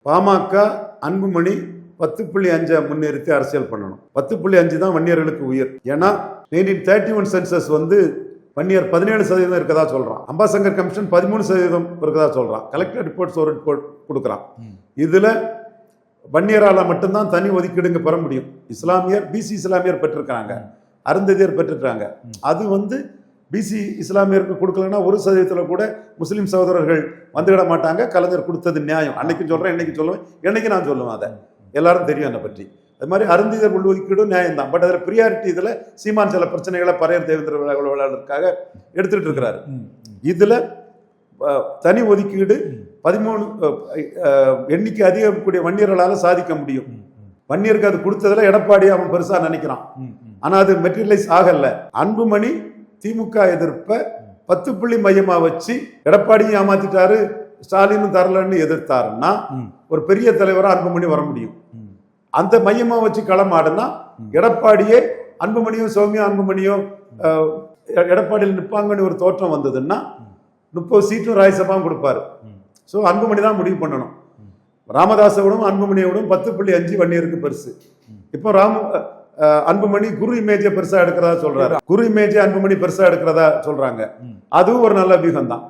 பாமக அன்புமணி 10.5 முன்னிறுத்தி அரசியல் பண்ணணும். 10.5 தான் வன்னியர்களுக்கு உயிர். ஏன்னா 1931 சென்சஸ் வன்னியர் 17% இருக்கதா சொல்றான். அம்பாசங்கர் கமிஷன் 13% இருக்கதா சொல்றான். கலெக்டர் ரிப்போர்ட்ஸ் ஒரு ரிப்போர்ட் கொடுக்குறான். இதுல வன்னியரால மட்டும்தான் தனி ஒதுக்கீடுங்க பெற முடியும். இஸ்லாமியர் பிசி இஸ்லாமியர் பெற்றிருக்காங்க, அருந்ததியர் பெற்றிருக்காங்க. அது பிசி இஸ்லாமியருக்கு கொடுக்கலன்னா 1% கூட முஸ்லீம் சகோதரர்கள் வந்துவிட மாட்டாங்க. கலைஞர் கொடுத்தது நியாயம். அன்னைக்கும் சொல்றேன், இன்னைக்கு சொல்லுவேன், என்னைக்கு நான் சொல்லுவேன். அதை எல்லாரும் தெரியும் என்னை பற்றி. அது மாதிரி அருந்ததியர் உள்ஒதுக்கீடும் நியாயம் தான். பட் அதில் ப்ரியாரிட்டி இதில் சீமான் சில பிரச்சனைகளை பரையர் தேவேந்திர விளையாடுறதுக்காக எடுத்துட்டு இருக்கிறாரு. இதுல தனி ஒதுக்கீடு 13 எண்ணிக்கை அதிகக்கூடிய வன்னியர்களால் சாதிக்க முடியும். வன்னியருக்கு அது கொடுத்ததுல எடப்பாடி அவன் பெருசா நினைக்கிறான். ஆனா அது மெட்டீரியலைஸ் ஆகல. அன்புமணி திமுக எதிர்ப்ப 10 புள்ளி மையமா வச்சு எடப்பாடியும் ஏமாத்திட்டாரு, ஸ்டாலினும் தரலன்னு எதிர்த்தாருன்னா ஒரு பெரிய தலைவரா அன்புமணி வர முடியும். அந்த மையமா வச்சு களமாடுனா எடப்பாடியே அன்புமணியும் சௌமியா அன்புமணியும் எடப்பாடியில் நிற்பாங்கன்னு ஒரு தோற்றம் வந்ததுன்னா 30 சீட்டும் ராஜ்யசபாவும் கொடுப்பாரு. ஸோ அன்புமணி தான் முடிவு பண்ணணும். ராமதாசோடும் அன்புமணியோடும் 10.5 வன்னியருக்கு பெருசு. இப்போ அன்புமணி குரு இமேஜை பெருசா எடுக்கிறதா சொல்றாரு. குரு இமேஜை அன்புமணி பெருசா எடுக்கிறதா சொல்றாங்க. அதுவும் ஒரு நல்ல வியூகம் தான்.